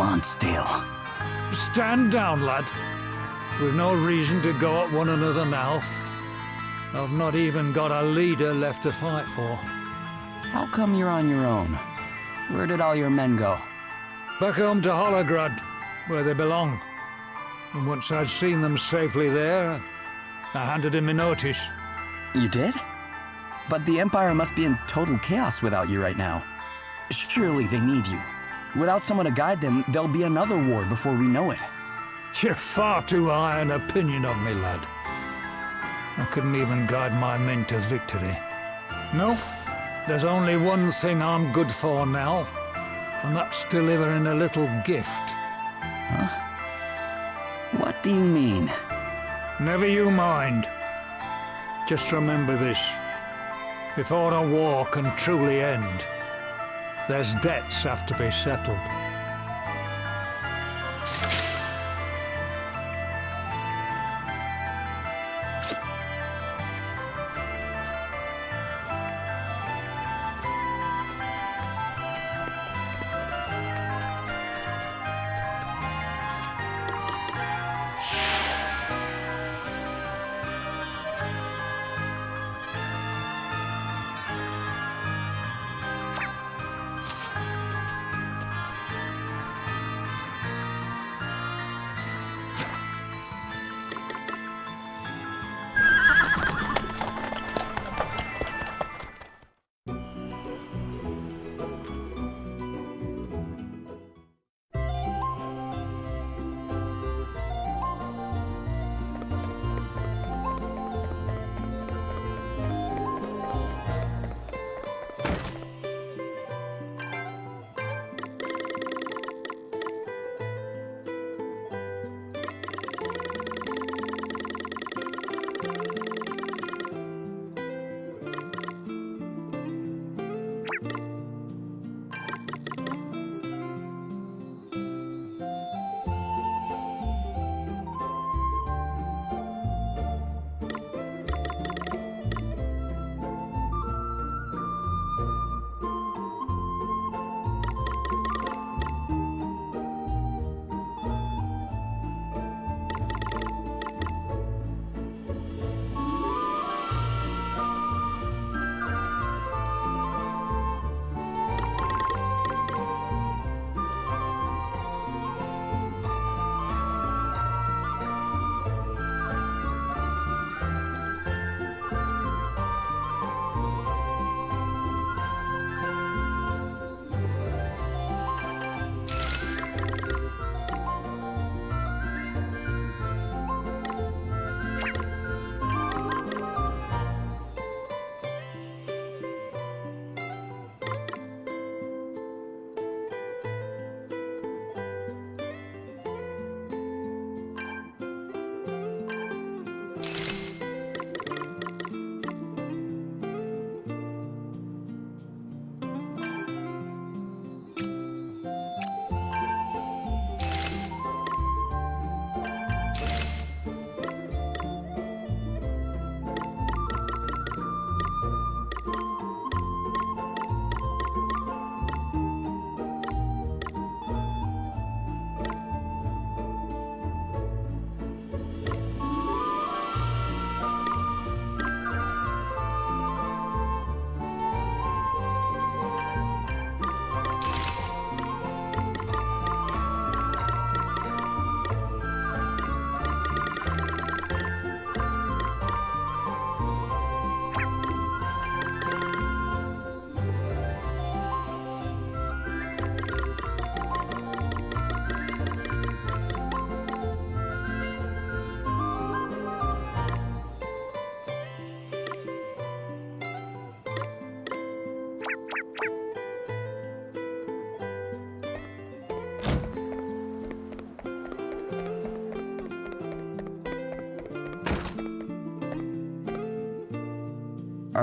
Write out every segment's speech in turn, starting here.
on still. Stand down, lad. We've no reason to go at one another now. I've not even got a leader left to fight for. How come you're on your own? Where did all your men go? Back home to Holograd, where they belong. And once I'd seen them safely there, I handed in my notice. You did? But the Empire must be in total chaos without you right now. Surely they need you. Without someone to guide them, there'll be another war before we know it. You're far too high an opinion of me, lad. I couldn't even guide my men to victory. No, there's only one thing I'm good for now, and that's delivering a little gift. Huh? What do you mean? Never you mind. Just remember this. Before a war can truly end, there's debts have to be settled.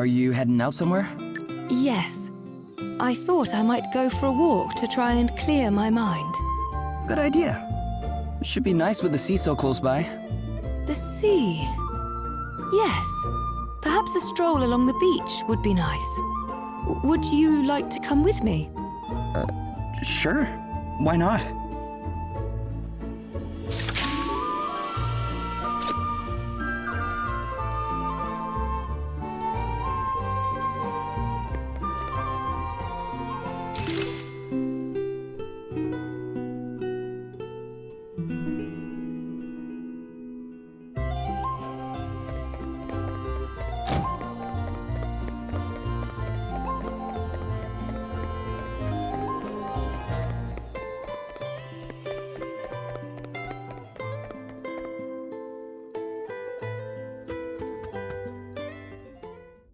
Are you heading out somewhere? Yes. I thought I might go for a walk to try and clear my mind. Good idea. It should be nice with the sea so close by. The sea? Yes. Perhaps a stroll along the beach would be nice. Would you like to come with me? Sure. Why not?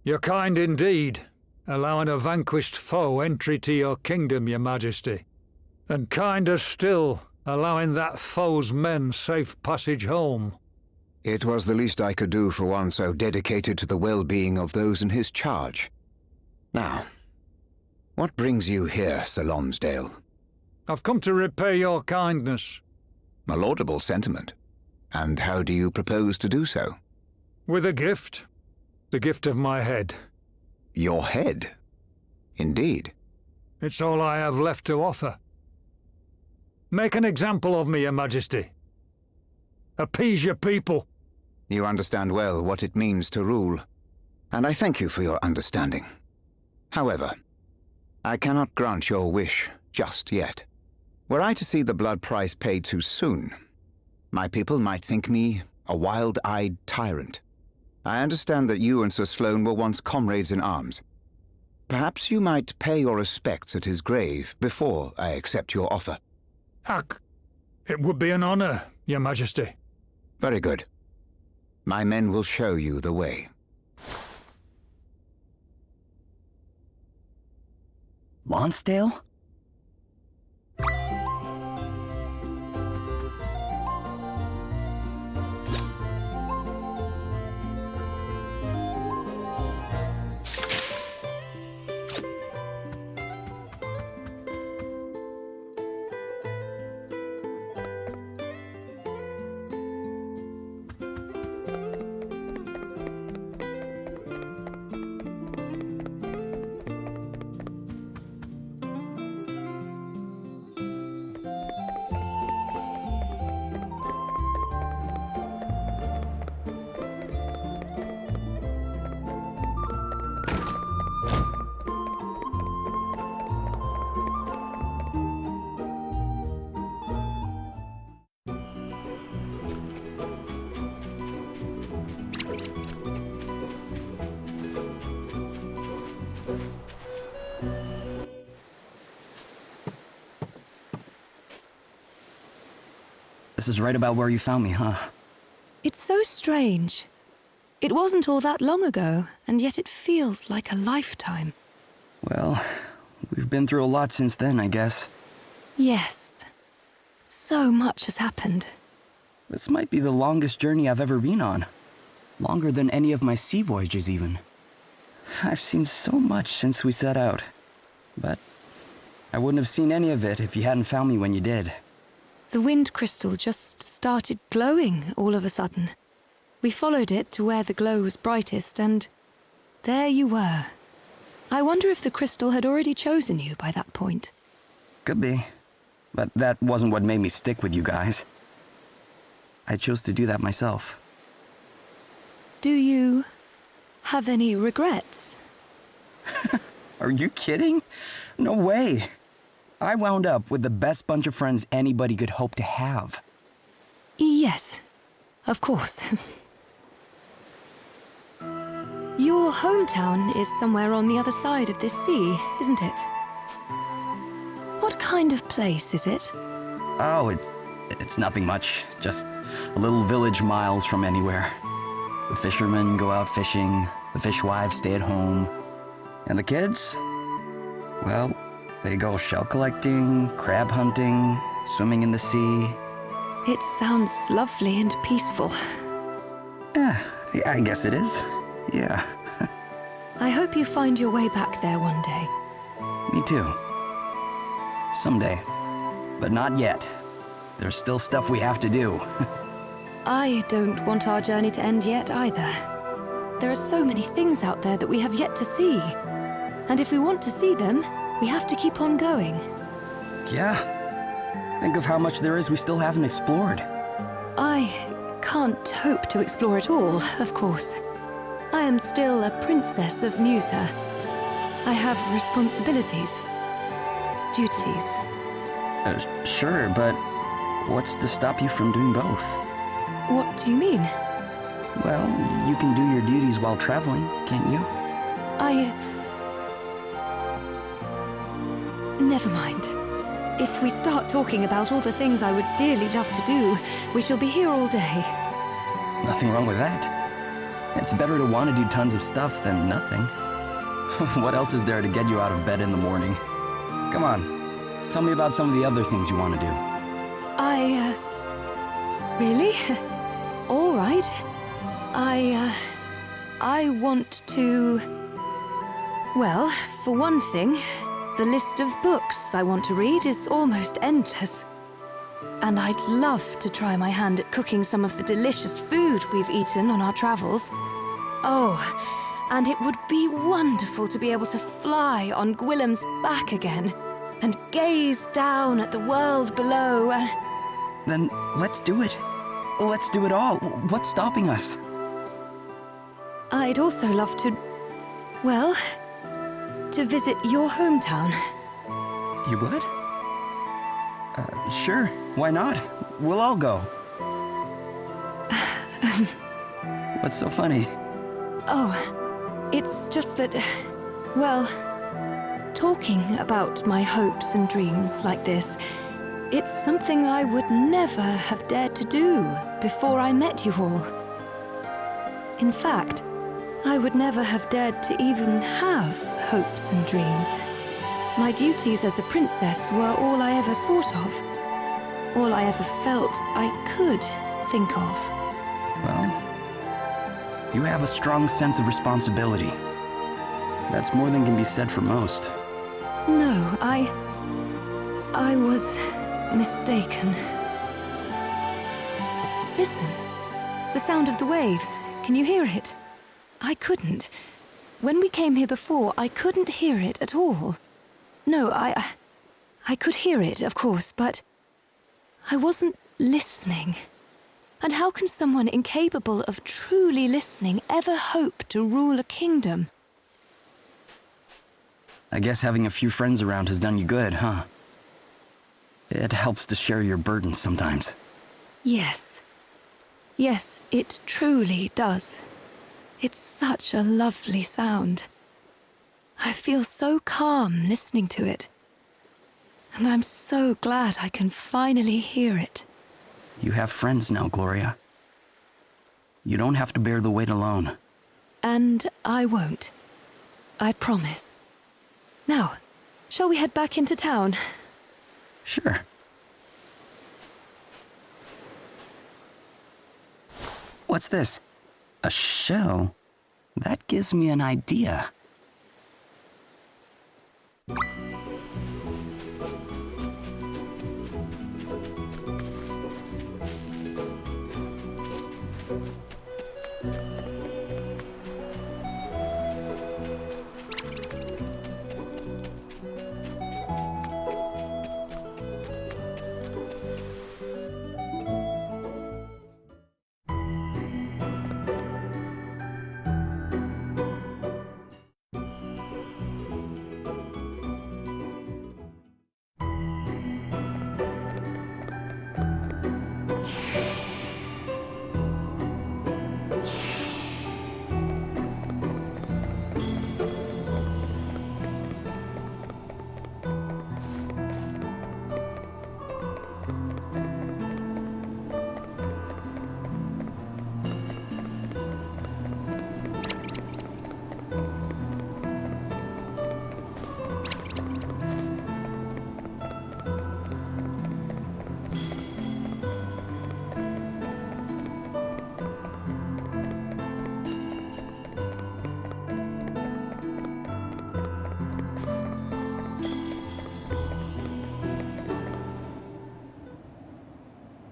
You're kind indeed, allowing a vanquished foe entry to your kingdom, your majesty. And kinder still, allowing that foe's men safe passage home. It was the least I could do for one so dedicated to the well-being of those in his charge. Now, what brings you here, Sir Lonsdale? I've come to repay your kindness. A laudable sentiment. And how do you propose to do so? With a gift. The gift of my head. Your head? Indeed. It's all I have left to offer. Make an example of me, your majesty. Appease your people. You understand well what it means to rule, and I thank you for your understanding. However, I cannot grant your wish just yet. Were I to see the blood price paid too soon, my people might think me a wild-eyed tyrant. I understand that you and Sir Sloane were once comrades in arms. Perhaps you might pay your respects at his grave before I accept your offer. It would be an honor, your majesty. Very good. My men will show you the way. Lonsdale? This is right about where you found me, huh? It's so strange. It wasn't all that long ago, and yet it feels like a lifetime. Well, we've been through a lot since then, I guess. Yes. So much has happened. This might be the longest journey I've ever been on. Longer than any of my sea voyages, even. I've seen so much since we set out. But I wouldn't have seen any of it if you hadn't found me when you did. The wind crystal just started glowing all of a sudden. We followed it to where the glow was brightest, and there you were. I wonder if the crystal had already chosen you by that point. Could be. But that wasn't what made me stick with you guys. I chose to do that myself. Do you have any regrets? Are you kidding? No way. I wound up with the best bunch of friends anybody could hope to have. Yes, of course. Your hometown is somewhere on the other side of this sea, isn't it? What kind of place is it? Oh, it's nothing much. Just a little village miles from anywhere. The fishermen go out fishing, the fishwives stay at home. And the kids? Well, they go shell collecting, crab hunting, swimming in the sea. It sounds lovely and peaceful. Yeah, I guess it is. Yeah. I hope you find your way back there one day. Me too. Someday. But not yet. There's still stuff we have to do. I don't want our journey to end yet either. There are so many things out there that we have yet to see. And if we want to see them, we have to keep on going. Yeah. Think of how much there is we still haven't explored. I can't hope to explore it all, of course. I am still a princess of Musa. I have responsibilities, duties. Sure, but what's to stop you from doing both? What do you mean? Well, you can do your duties while traveling, can't you? Never mind. If we start talking about all the things I would dearly love to do, we shall be here all day. Nothing wrong with that. It's better to want to do tons of stuff than nothing. What else is there to get you out of bed in the morning? Come on, tell me about some of the other things you want to do. Really? All right. I want to... Well, for one thing, the list of books I want to read is almost endless. And I'd love to try my hand at cooking some of the delicious food we've eaten on our travels. Oh, and it would be wonderful to be able to fly on Gwillem's back again and gaze down at the world below. Then let's do it. Let's do it all. What's stopping us? I'd also love to, well, to visit your hometown. You would? Sure. Why not? We'll all go. What's so funny? Oh, it's just that, well, talking about my hopes and dreams like this, it's something I would never have dared to do before I met you all. In fact, I would never have dared to even have hopes and dreams. My duties as a princess were all I ever thought of. All I ever felt I could think of. Well, you have a strong sense of responsibility. That's more than can be said for most. No, I was mistaken. Listen, the sound of the waves. Can you hear it? I couldn't. When we came here before, I couldn't hear it at all. No, I could hear it, of course, but I wasn't listening. And how can someone incapable of truly listening ever hope to rule a kingdom? I guess having a few friends around has done you good, huh? It helps to share your burdens sometimes. Yes. Yes, it truly does. It's such a lovely sound. I feel so calm listening to it. And I'm so glad I can finally hear it. You have friends now, Gloria. You don't have to bear the weight alone. And I won't. I promise. Now, shall we head back into town? Sure. What's this? A shell? That gives me an idea.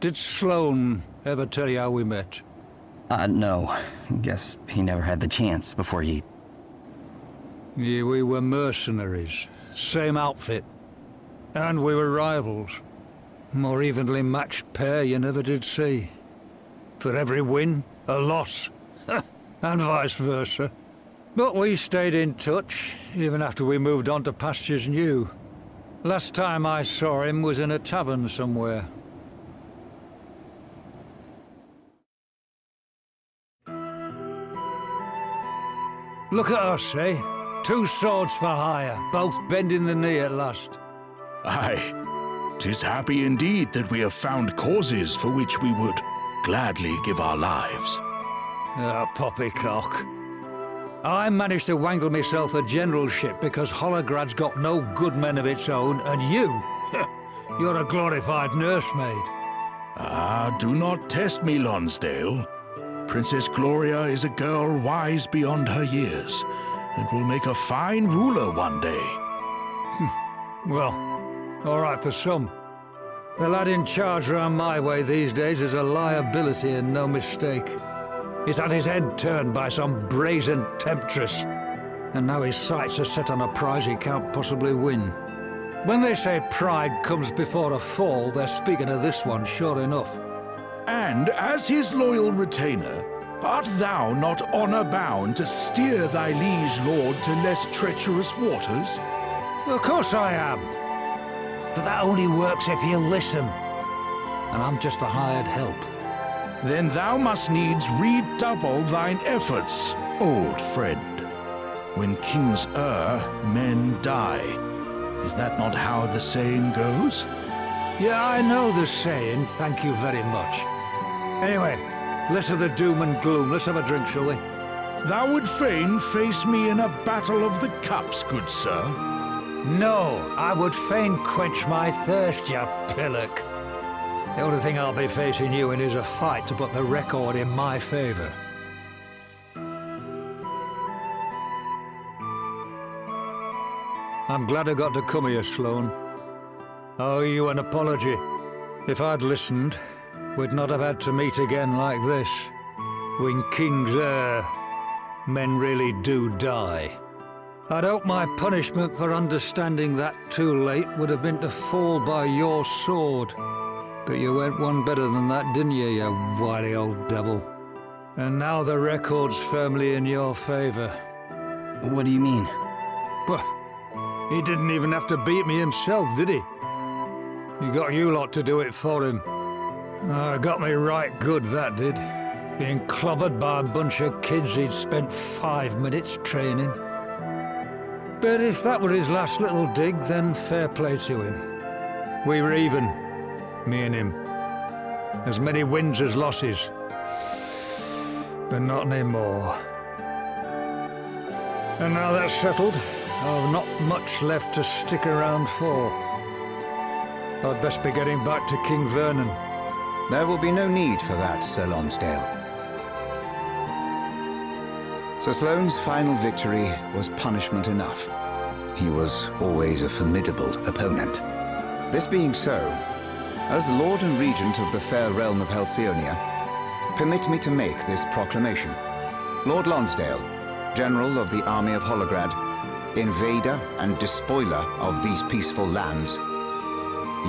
Did Sloane ever tell you how we met? No. Guess he never had the chance before he... Yeah, we were mercenaries. Same outfit. And we were rivals. More evenly matched pair you never did see. For every win, a loss. And vice versa. But we stayed in touch, even after we moved on to pastures new. Last time I saw him was in a tavern somewhere. Look at us, eh? 2 swords for hire, both bending the knee at last. Aye, 'tis happy indeed that we have found causes for which we would gladly give our lives. Ah, poppycock. I managed to wangle myself a generalship because Holograd's got no good men of its own, and you, you're a glorified nursemaid. Ah, do not test me, Lonsdale. Princess Gloria is a girl wise beyond her years, and will make a fine ruler one day. Well, all right for some. The lad in charge round my way these days is a liability and no mistake. He's had his head turned by some brazen temptress, and now his sights are set on a prize he can't possibly win. When they say pride comes before a fall, they're speaking of this one, sure enough. And as his loyal retainer, art thou not honor-bound to steer thy liege lord to less treacherous waters? Of course I am. But that only works if you listen. And I'm just a hired help. Then thou must needs redouble thine efforts, old friend. When kings err, men die. Is that not how the saying goes? Yeah, I know the saying, thank you very much. Anyway, less of the doom and gloom. Let's have a drink, shall we? Thou would fain face me in a battle of the cups, good sir. No, I would fain quench my thirst, you pillock. The only thing I'll be facing you in is a fight to put the record in my favour. I'm glad I got to come here, Sloane. I owe you an apology. If I'd listened, we'd not have had to meet again like this. When kings err, men really do die. I'd hoped my punishment for understanding that too late would have been to fall by your sword. But you went one better than that, didn't you, you wily old devil? And now the record's firmly in your favour. What do you mean? Well, he didn't even have to beat me himself, did he? He got you lot to do it for him. Got me right good, that did. Being clobbered by a bunch of kids he'd spent 5 minutes training. But if that were his last little dig, then fair play to him. We were even, me and him. As many wins as losses. But not anymore. And now that's settled, I've not much left to stick around for. I'd best be getting back to King Vernon. There will be no need for that, Sir Lonsdale. Sir Sloane's final victory was punishment enough. He was always a formidable opponent. This being so, as Lord and Regent of the fair realm of Halcyonia, permit me to make this proclamation. Lord Lonsdale, General of the Army of Holograd, invader and despoiler of these peaceful lands,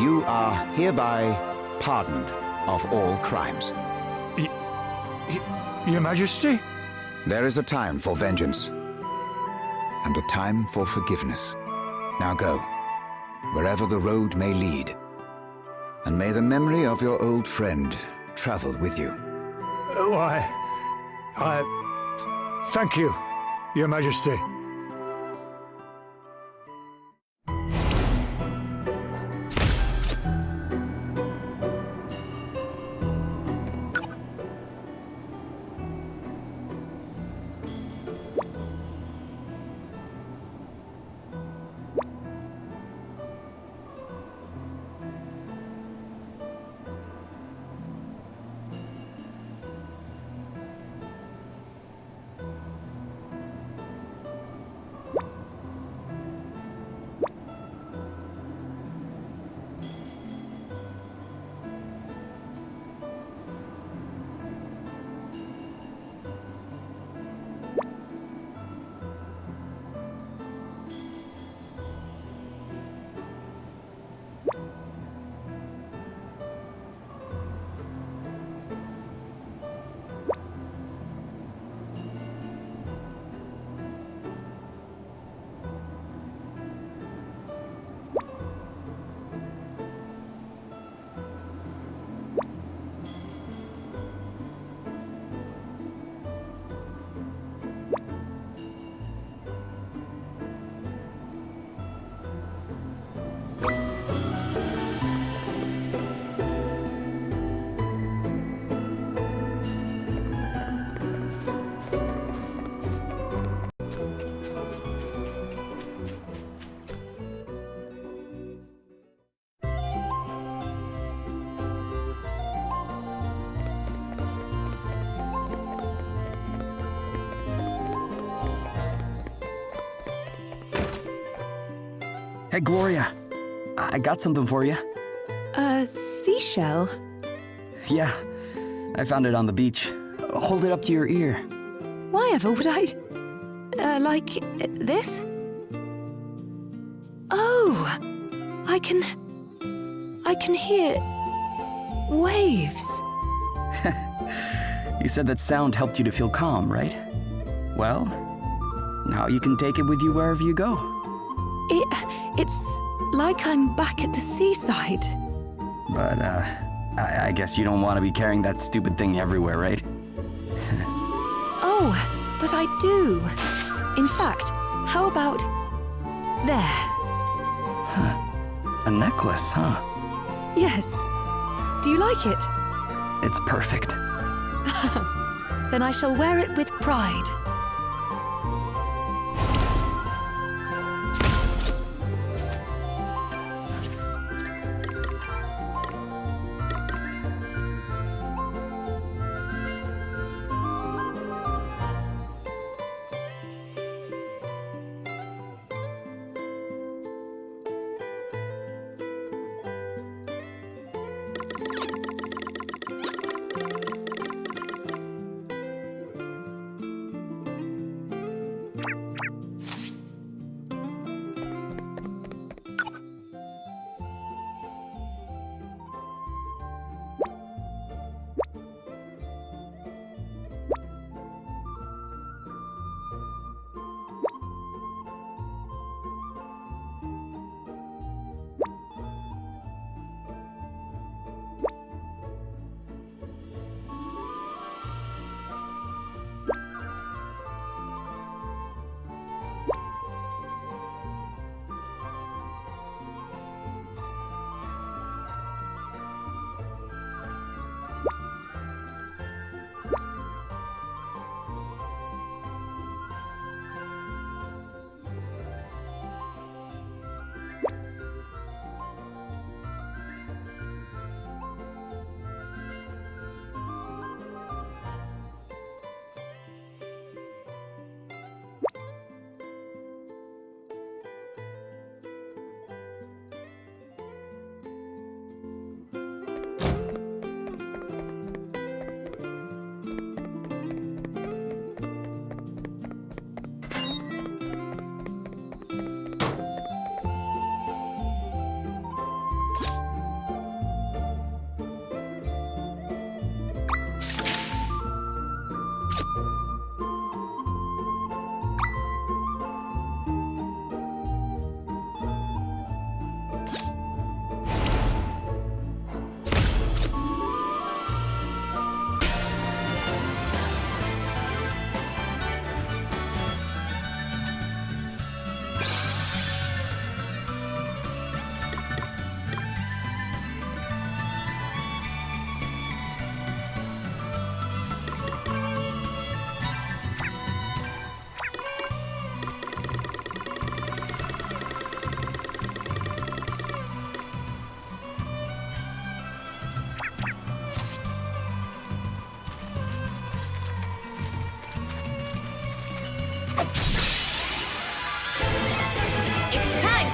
you are hereby pardoned of all crimes. Your Majesty? There is a time for vengeance, and a time for forgiveness. Now go, wherever the road may lead, and may the memory of your old friend travel with you. Thank you, Your Majesty. Hey, Gloria. I got something for you. A seashell? Yeah, I found it on the beach. Hold it up to your ear. Why ever would I? Like this? Oh! I can hear waves. You said that sound helped you to feel calm, right? Well, now you can take it with you wherever you go. It's like I'm back at the seaside. But, I guess you don't want to be carrying that stupid thing everywhere, right? Oh, but I do. In fact, how about there? A necklace, huh? Yes. Do you like it? It's perfect. Then I shall wear it with pride.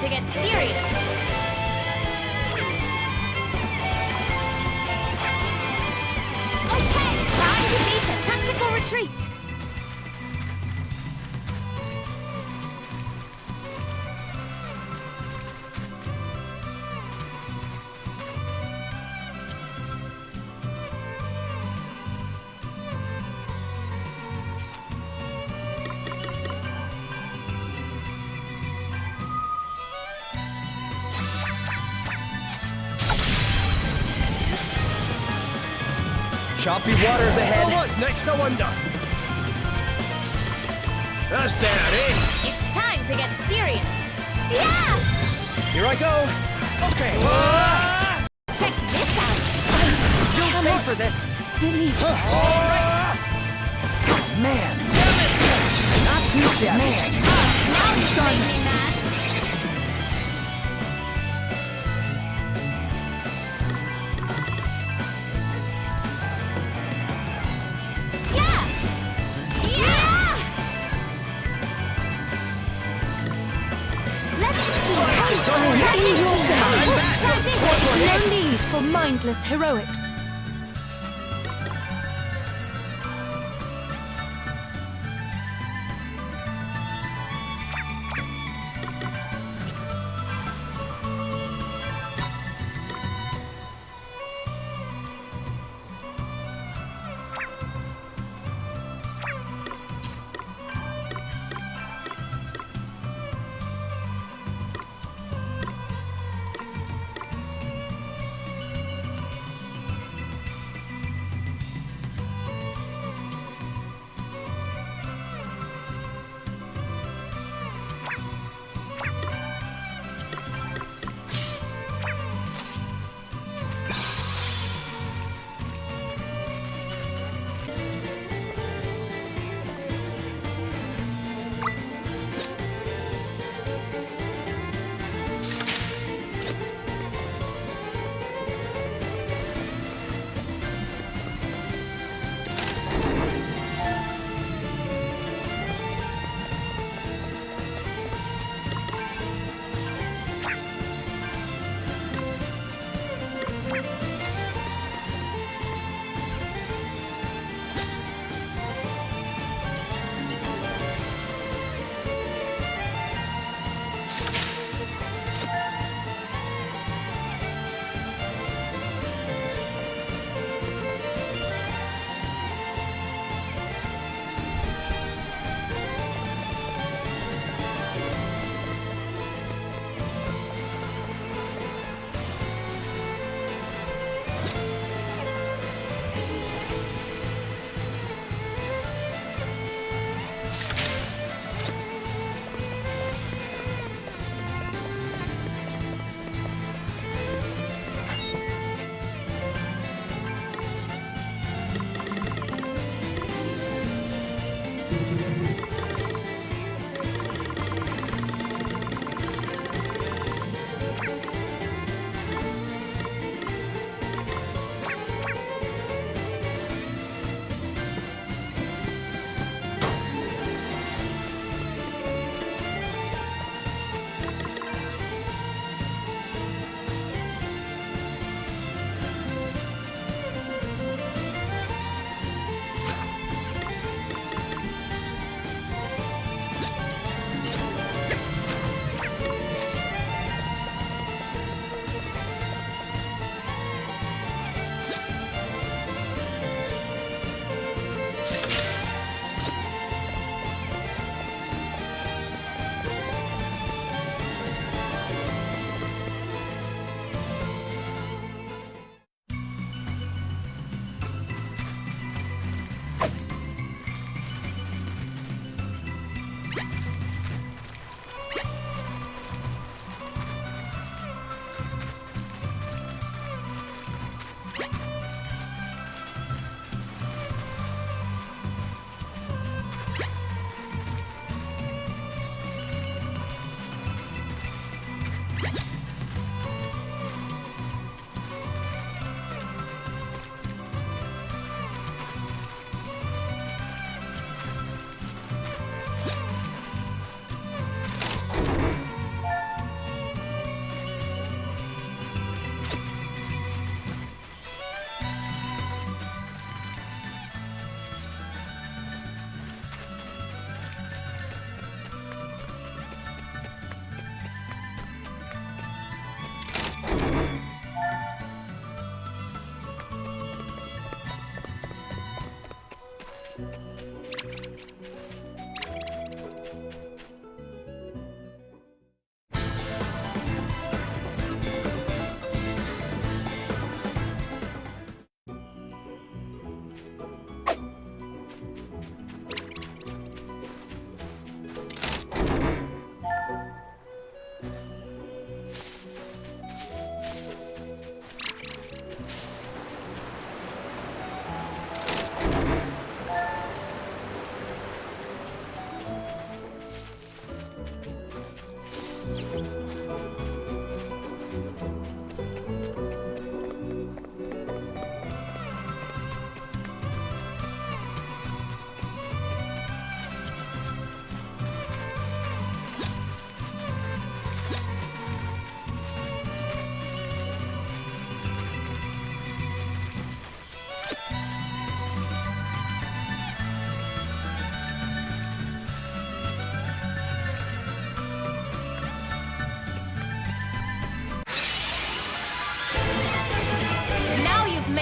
To get serious. Okay, time to beat a tactical retreat. Choppy waters ahead. Oh, what's next, I wonder? That's better, eh? It's time to get serious. Yeah! Here I go. Okay. Check this out. You'll pay for this. Believe it. Man. Not too shabby. Man. Now you're making me mad. Let's see how In your day, Try this. there's no need for mindless heroics.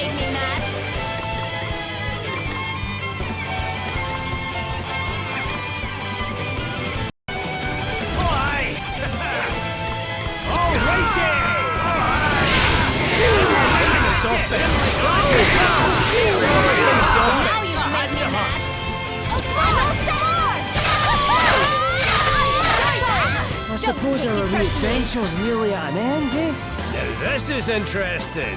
made me mad. Why? All righty! Soft bits. Now you've made me mad. I'm all set! I suppose our wee adventure's nearly at an end, eh? Now this is interesting.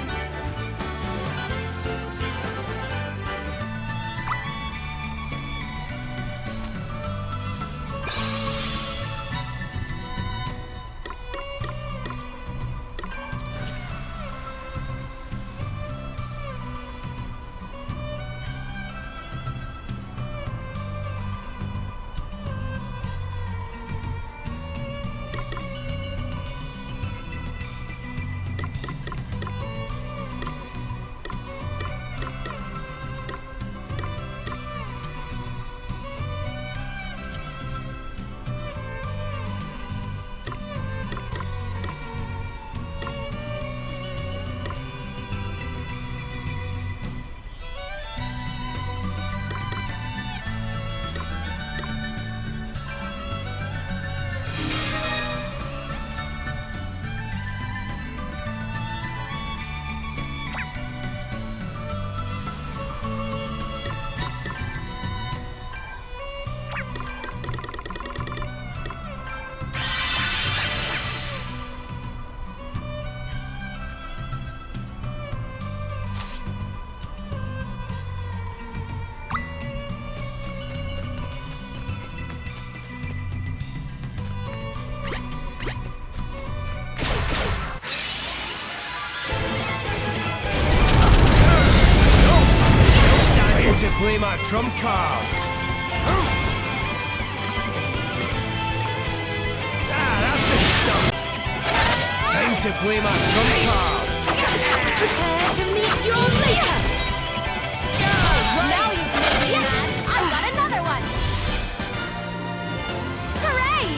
To play my trump cards. That's a stuff. Time to play my trump cards. Prepare to meet your maker! Now you've made me mad. I've got another one. Hooray!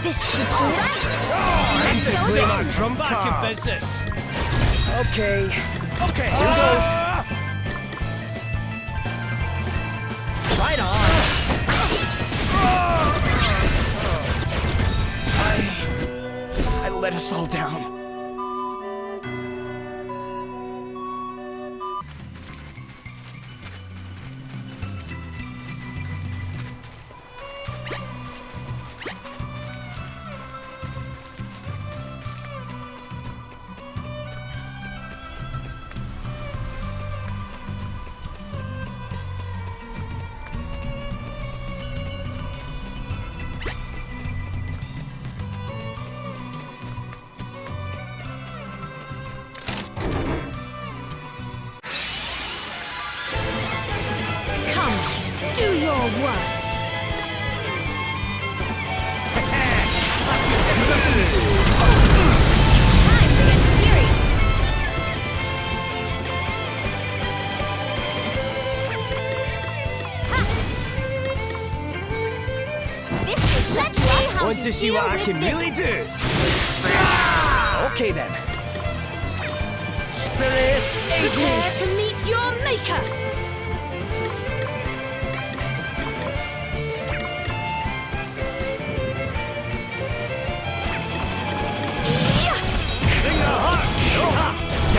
This should do it. Time to play my trump Back in cards. business. Okay, here goes. Right on. I let us all down. Do your worst. Time to get serious. Ha! This is let's see how Want you to see deal what I with can this. really do? Okay then. Spirits, Prepare to meet your maker! bring the heart!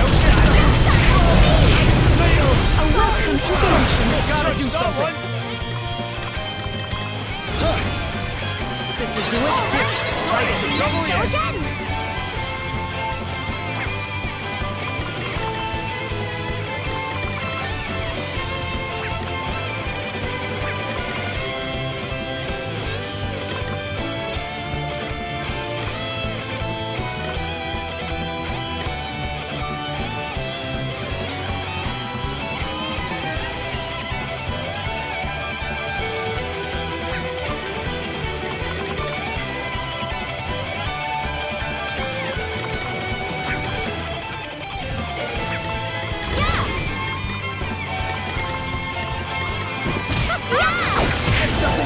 A welcome intervention. Gotta do something! This is do it. Try to stumble Go in! again!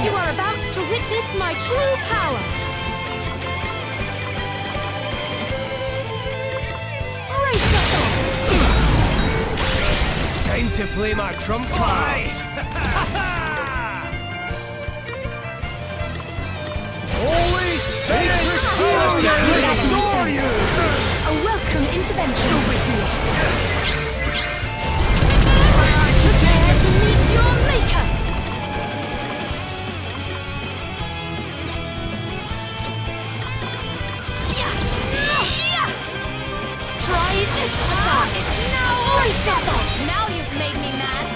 You are about to witness my true power! Brace yourself! Time to play my trump cards! Holy Spirit! Adore you! A welcome intervention. Prepare to meet your maker! Try this aside! Brace yourself! Now you've made me mad!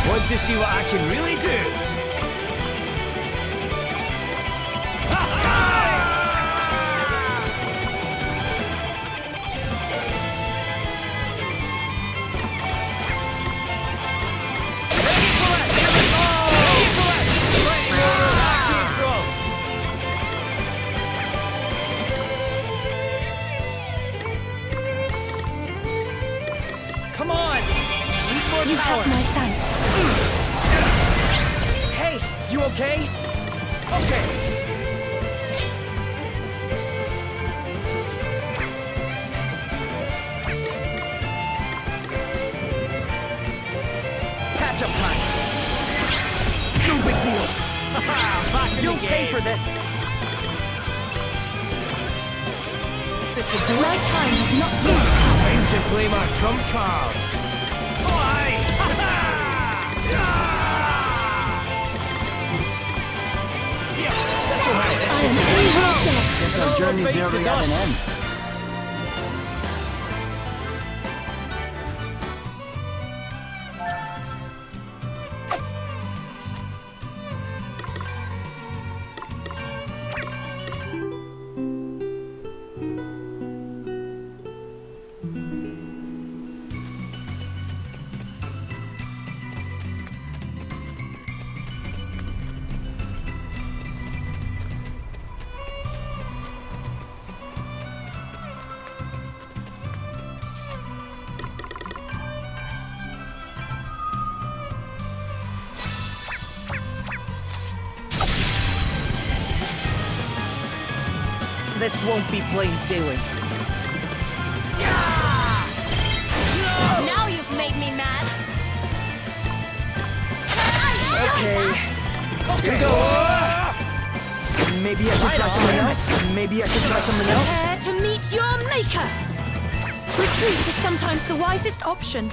Want to see what I can really do? Come on! Need more You power! have my thanks. Hey, you okay? Okay. Patch up time. No big deal. You'll pay for this. This is My time has not yet come. time to play my trump cards. Why? This'll have this. I am in your debt. Guess our journey's face nearly the at an dust. end. This won't be plain sailing. Now you've made me mad! Okay. Here goes. Maybe I should try something else. Maybe I should try something else. Prepare to meet your maker! Retreat is sometimes the wisest option.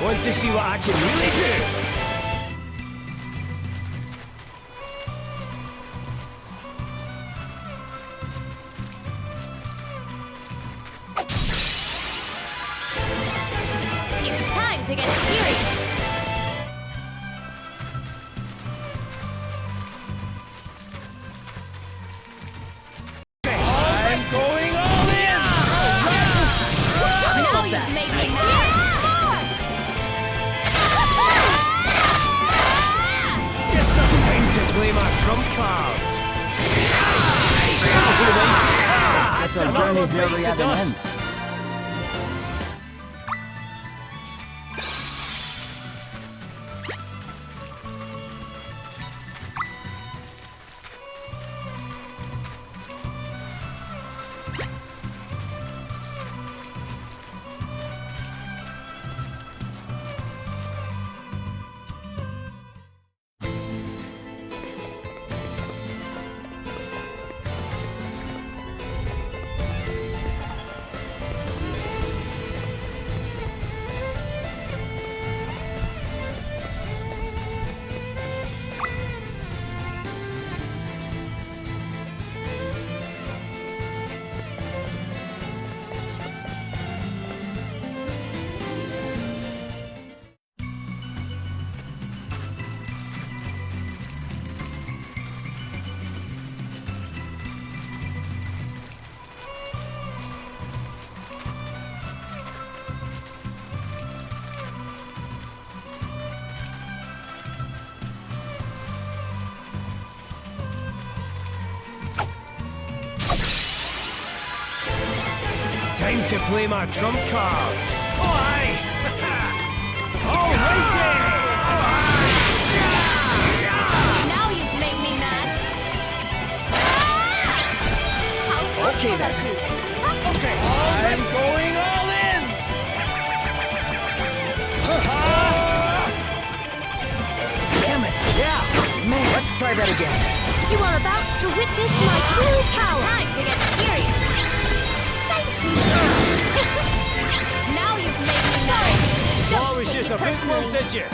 Want to see what I can really do? It's time to get serious. I'm going all in! Now you've made me mad. It's not time to play my trump cards. That's our journey's nearly at an end. Time to play my trump cards. Oh, aye! Alrighty! Now you've made me mad. Okay then. Okay, I'm going all in! Damn it. Yeah. Man, let's try that again. You are about to witness my true power. It's time to get serious. Thank you. Now you've made me mad. Don't Oh, it's take just it a bit personally. more, did you?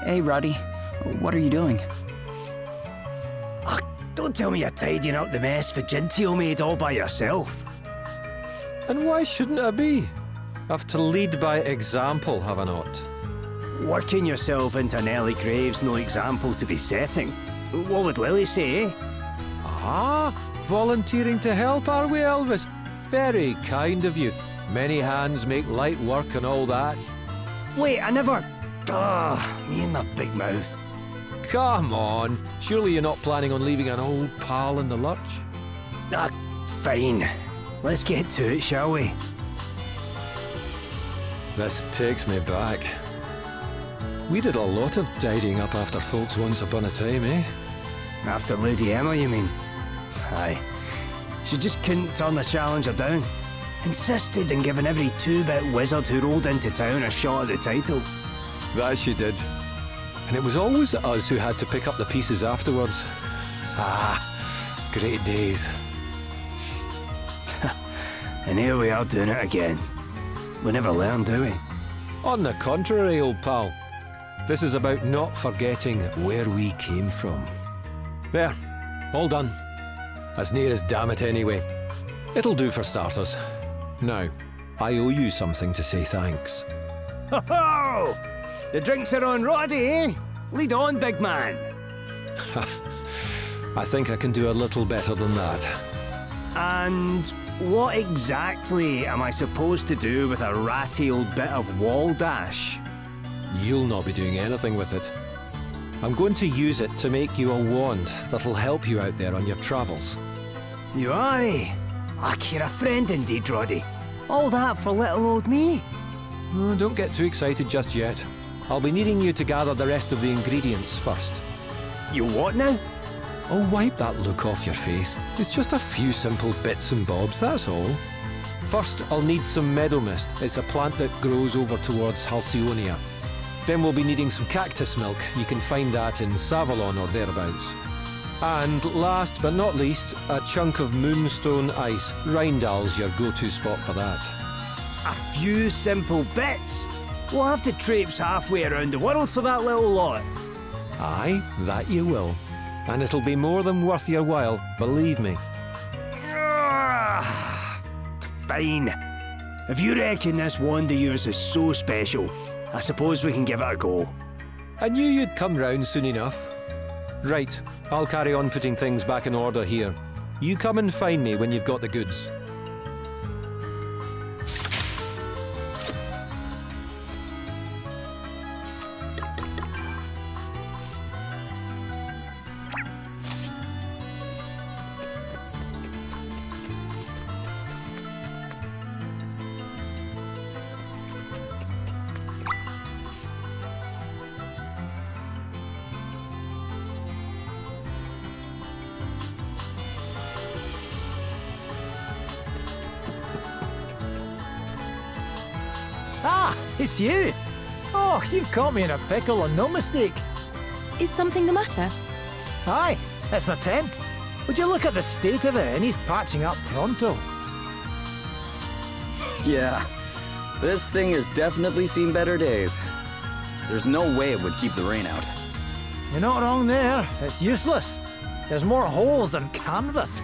Hey, Roddy. What are you doing? Ah, don't tell me you're tidying up the mess Vigintio made all by yourself. And why shouldn't I be? I've to lead by example, have I not? Working yourself into Nelly Graves no example to be setting. What would Lily say, eh? Ah, volunteering to help, are we, Elvis? Very kind of you. Many hands make light work and all that. Wait, I never... me and my big mouth. Come on. Surely you're not planning on leaving an old pal in the lurch? Ah, fine. Let's get to it, shall we? This takes me back. We did a lot of tidying up after folks once upon a time, eh? After Lady Emma, you mean? Aye. She just couldn't turn the challenger down. Insisted on giving every two-bit wizard who rolled into town a shot at the title. That she did. And it was always us who had to pick up the pieces afterwards. Ah, great days. And here we are doing it again. We never learn, do we? On the contrary, old pal. This is about not forgetting where we came from. There, all done. As near as damn it anyway. It'll do for starters. Now, I owe you something to say thanks. Ho ho! The drinks are on Roddy, eh? Lead on, big man. I think I can do a little better than that. And what exactly am I supposed to do with a ratty old bit of wall dash? You'll not be doing anything with it. I'm going to use it to make you a wand that'll help you out there on your travels. You are, eh? Like you're a friend indeed, Roddy. All that for little old me? Oh, don't get too excited just yet. I'll be needing you to gather the rest of the ingredients first. You what now? Oh, wipe that look off your face. It's just a few simple bits and bobs, that's all. First, I'll need some meadow mist. It's a plant that grows over towards Halcyonia. Then we'll be needing some cactus milk. You can find that in Savalon or thereabouts. And last but not least, a chunk of moonstone ice. Rindal's your go-to spot for that. A few simple bits? We'll have to traipse halfway around the world for that little lot. Aye, that you will. And it'll be more than worth your while, believe me. Fine. If you reckon this wand of yours is so special, I suppose we can give it a go. I knew you'd come round soon enough. Right, I'll carry on putting things back in order here. You come and find me when you've got the goods. Ah, it's you! Oh, you've caught me in a pickle and no mistake. Is something the matter? Aye, it's my tent. Would you look at the state of it, and he's patching up pronto. Yeah, this thing has definitely seen better days. There's no way it would keep the rain out. You're not wrong there. It's useless. There's more holes than canvas.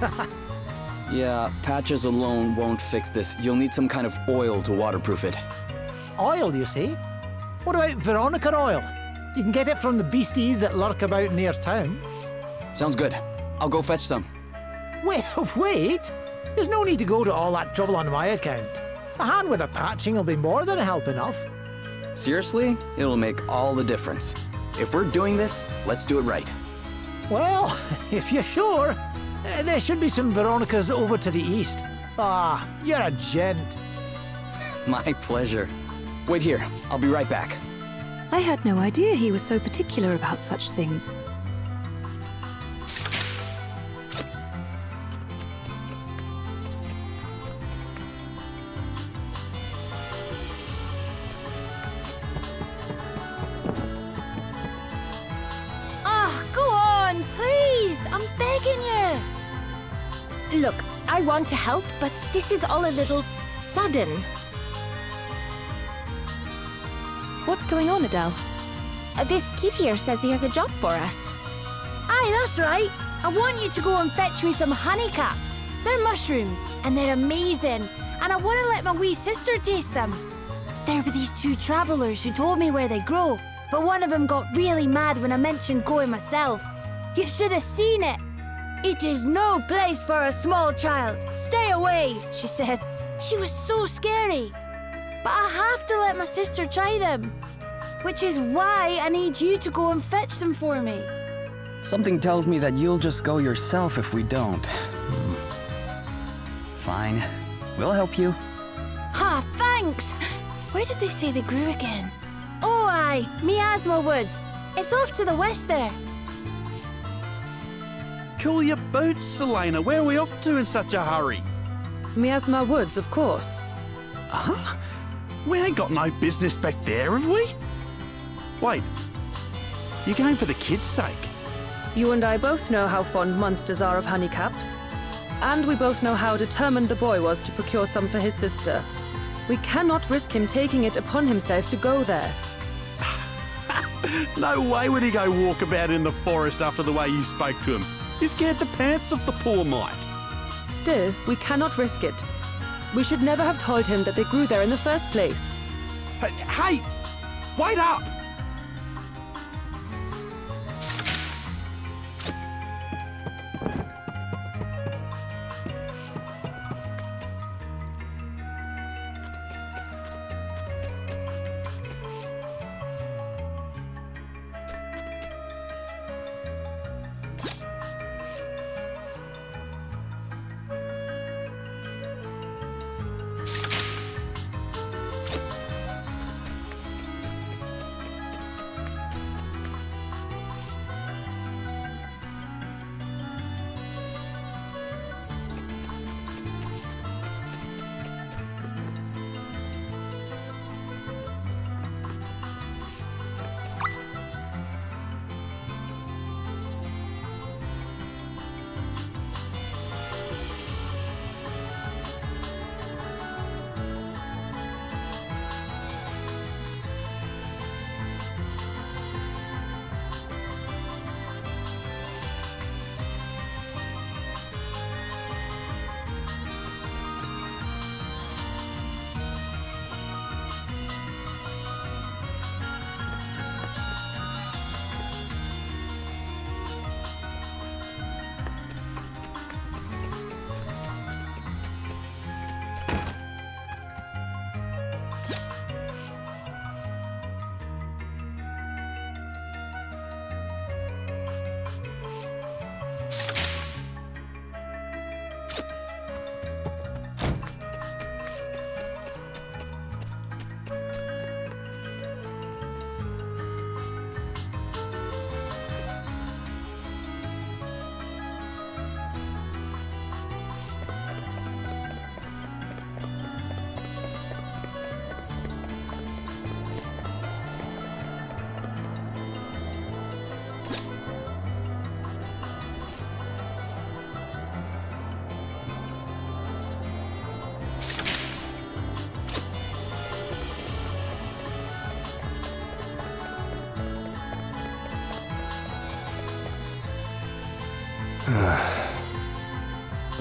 Yeah, patches alone won't fix this. You'll need some kind of oil to waterproof it. Oil, you see? What about Veronica oil? You can get it from the beasties that lurk about near town. Sounds good. I'll go fetch some. Wait! There's no need to go to all that trouble on my account. A hand with a patching will be more than help enough. Seriously? It'll make all the difference. If we're doing this, let's do it right. Well, if you're sure, there should be some Veronicas over to the east. Ah, you're a gent. My pleasure. Wait here. I'll be right back. I had no idea he was so particular about such things. Go on, please! I'm begging you! Look, I want to help, but this is all a little sudden. What's going on, Adele? This kid here says he has a job for us. Aye, that's right. I want you to go and fetch me some honeycaps. They're mushrooms, and they're amazing. And I want to let my wee sister taste them. There were these two travellers who told me where they grow, but one of them got really mad when I mentioned going myself. You should have seen it. It is no place for a small child. Stay away, she said. She was so scary. But I have to let my sister try them. Which is why I need you to go and fetch them for me. Something tells me that you'll just go yourself if we don't. Fine. We'll help you. Ah, thanks. Where did they say they grew again? Oh, aye, Miasma Woods. It's off to the west there. Cool your boots, Selena. Where are we off to in such a hurry? Miasma Woods, of course. Huh? We ain't got no business back there, have we? Wait, you're going for the kids' sake? You and I both know how fond monsters are of honeycaps. And we both know how determined the boy was to procure some for his sister. We cannot risk him taking it upon himself to go there. No way would he go walk about in the forest after the way you spoke to him. You scared the pants off the poor mite. Still, we cannot risk it. We should never have told him that they grew there in the first place. Hey, wait up!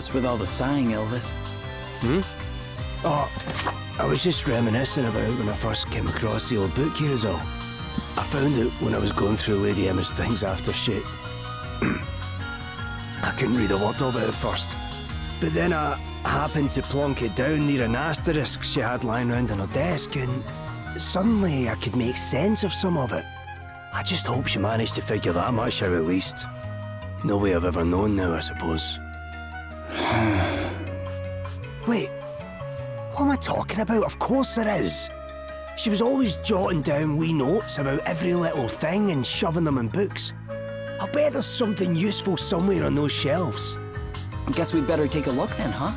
What's with all the sighing, Elvis? Oh, I was just reminiscing about when I first came across the old book here is all. I found it when I was going through Lady Emma's things after she... I couldn't read a word of it at first. But then I happened to plonk it down near an asterisk she had lying round on her desk, and suddenly I could make sense of some of it. I just hope she managed to figure that much out at least. No way I've ever known now, I suppose. Wait, what am I talking about? Of course there is. She was always jotting down wee notes about every little thing and shoving them in books. I'll bet there's something useful somewhere on those shelves. I guess we'd better take a look then, huh?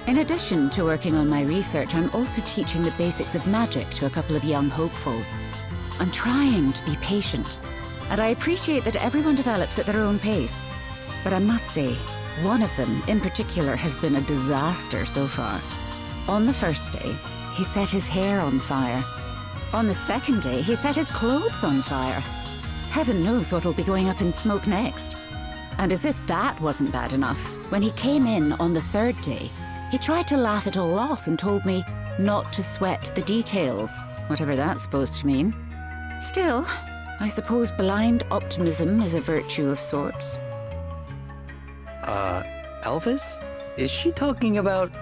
In addition to working on my research, I'm also teaching the basics of magic to a couple of young hopefuls. I'm trying to be patient, and I appreciate that everyone develops at their own pace. But I must say, one of them in particular has been a disaster so far. On the first day, he set his hair on fire. On the second day, he set his clothes on fire. Heaven knows what'll be going up in smoke next. And as if that wasn't bad enough, when he came in on the third day, he tried to laugh it all off and told me not to sweat the details, whatever that's supposed to mean. Still, I suppose blind optimism is a virtue of sorts. Elvis? Is she talking about...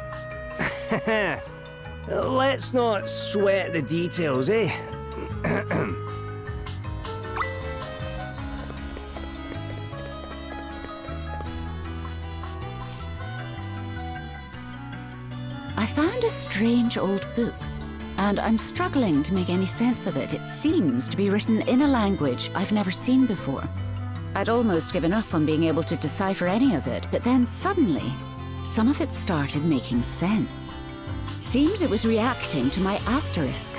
Let's not sweat the details, eh? I found a strange old book, and I'm struggling to make any sense of it. It seems to be written in a language I've never seen before. I'd almost given up on being able to decipher any of it, but then suddenly, some of it started making sense. Seems it was reacting to my asterisk,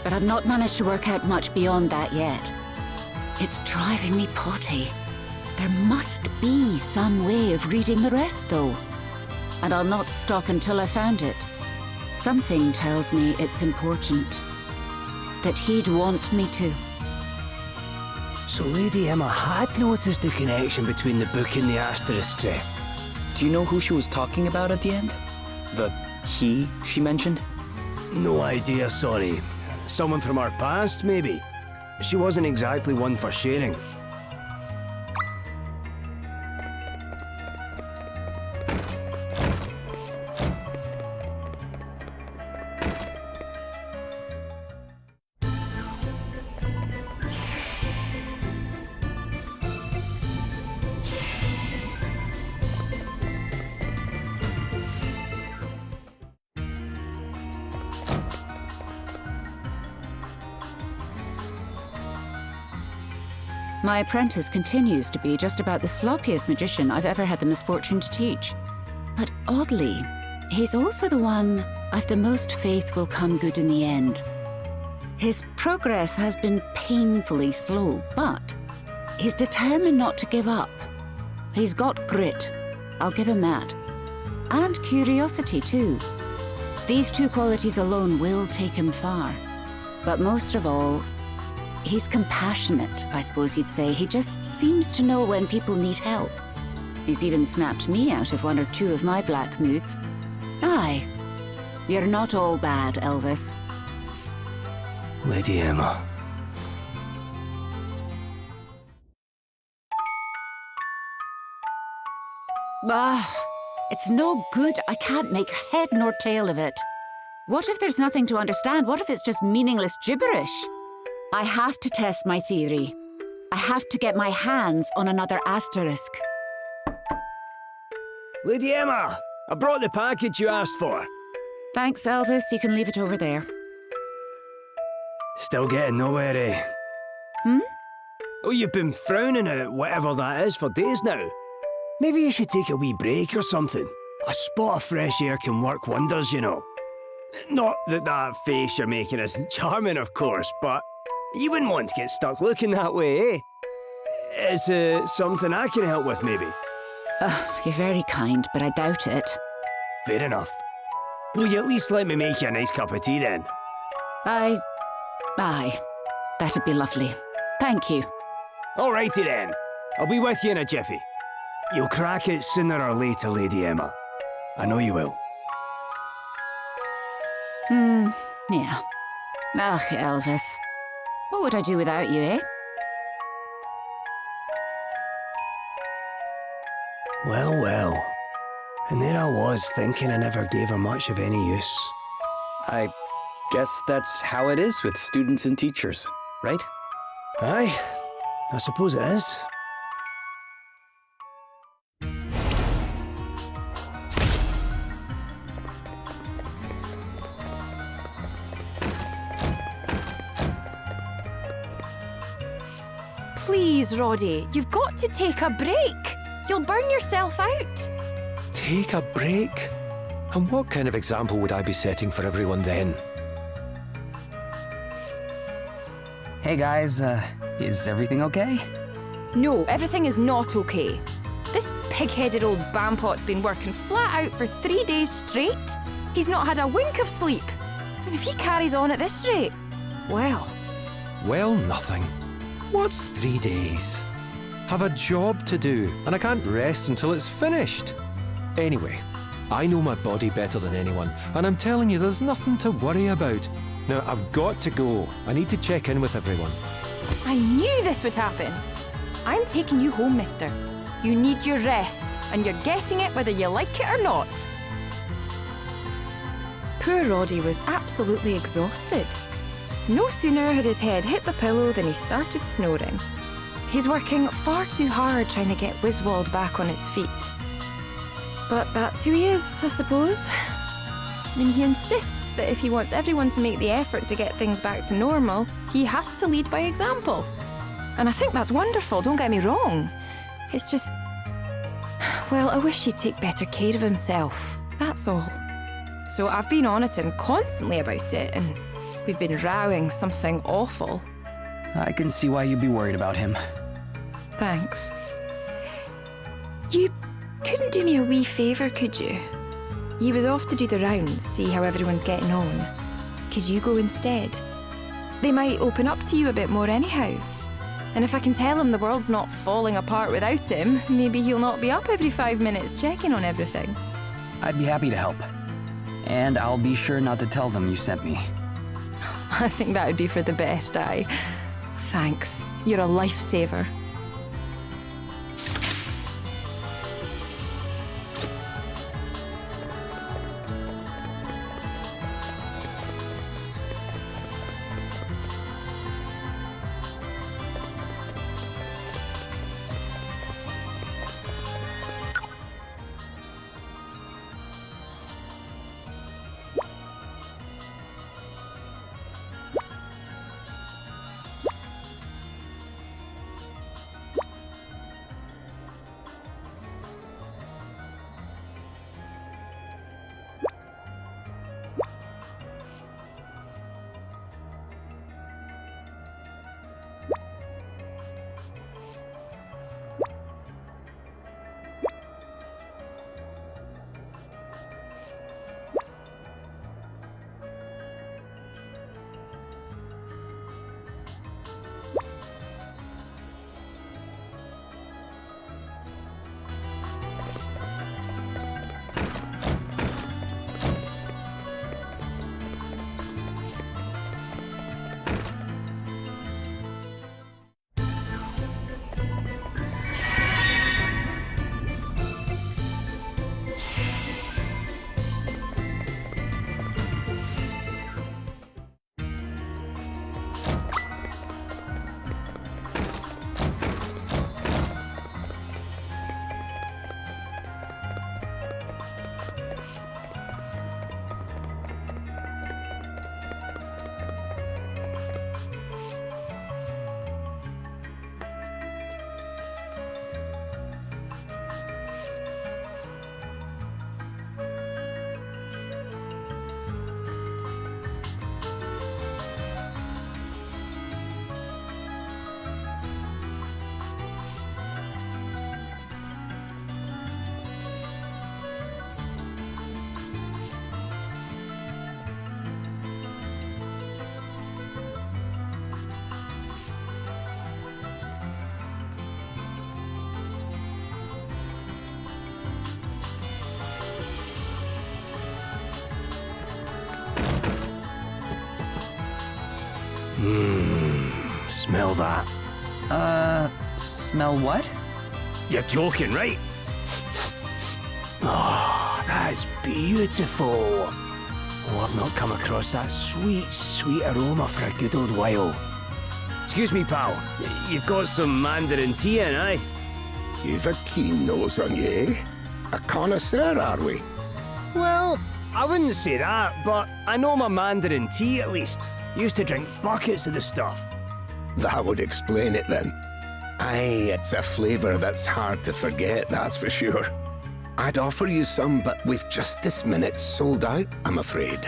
but I've not managed to work out much beyond that yet. It's driving me potty. There must be some way of reading the rest, though. And I'll not stop until I found it. Something tells me it's important. That he'd want me to. So Lady Emma had noticed the connection between the book and the asterisks, eh? Do you know who she was talking about at the end? The he she mentioned? No idea, sorry. Someone from our past, maybe? She wasn't exactly one for sharing. My apprentice continues to be just about the sloppiest magician I've ever had the misfortune to teach. But oddly, he's also the one I've the most faith will come good in the end. His progress has been painfully slow, but he's determined not to give up. He's got grit, I'll give him that. And curiosity, too. These two qualities alone will take him far. But most of all, he's compassionate, I suppose you'd say. He just seems to know when people need help. He's even snapped me out of one or two of my black moods. Aye, you're not all bad, Elvis. Lady Emma. It's no good. I can't make head nor tail of it. What if there's nothing to understand? What if it's just meaningless gibberish? I have to test my theory. I have to get my hands on another asterisk. Lady Emma, I brought the package you asked for. Thanks, Elvis. You can leave it over there. Still getting nowhere, eh? Oh, you've been frowning at whatever that is for days now. Maybe you should take a wee break or something. A spot of fresh air can work wonders, you know. Not that that face you're making isn't charming, of course, but you wouldn't want to get stuck looking that way, eh? Is it something I can help with, maybe? You're very kind, but I doubt it. Fair enough. Will you at least let me make you a nice cup of tea, then? Aye. That'd be lovely. Thank you. Alrighty, then. I'll be with you in a jiffy. You'll crack it sooner or later, Lady Emma. I know you will. Yeah. Ugh, Elvis. What would I do without you, eh? Well, well. And there I was, thinking I never gave her much of any use. I guess that's how it is with students and teachers, right? Aye, I suppose it is. Please, Roddy, you've got to take a break. You'll burn yourself out. Take a break? And what kind of example would I be setting for everyone then? Hey guys, is everything okay? No, everything is not okay. This pig-headed old bampot's been working flat out for 3 days straight. He's not had a wink of sleep. And if he carries on at this rate, well... Well, nothing. What's 3 days? Have a job to do, and I can't rest until it's finished. Anyway, I know my body better than anyone, and I'm telling you there's nothing to worry about. Now, I've got to go. I need to check in with everyone. I knew this would happen. I'm taking you home, mister. You need your rest, and you're getting it whether you like it or not. Poor Roddy was absolutely exhausted. No sooner had his head hit the pillow than he started snoring. He's working far too hard trying to get Wiswald back on its feet. But that's who he is, I suppose. I mean, he insists that if he wants everyone to make the effort to get things back to normal, he has to lead by example. And I think that's wonderful, don't get me wrong. It's just... well, I wish he'd take better care of himself, that's all. So I've been on at him constantly about it, and we've been rowing something awful. I can see why you'd be worried about him. Thanks. You couldn't do me a wee favour, could you? He was off to do the rounds, see how everyone's getting on. Could you go instead? They might open up to you a bit more anyhow. And if I can tell him the world's not falling apart without him, maybe he'll not be up every 5 minutes checking on everything. I'd be happy to help. And I'll be sure not to tell them you sent me. I think that would be for the best, aye. Thanks. You're a lifesaver. Smell that. Smell what? You're joking, right? Oh, that's beautiful. Oh, I've not come across that sweet, sweet aroma for a good old while. Excuse me, pal. You've got some Mandarin tea in, eh? You've a keen nose on you, eh? A connoisseur, are we? Well, I wouldn't say that, but I know my Mandarin tea at least. Used to drink buckets of the stuff. That would explain it then. Aye, it's a flavour that's hard to forget, that's for sure. I'd offer you some, but we've just this minute sold out, I'm afraid.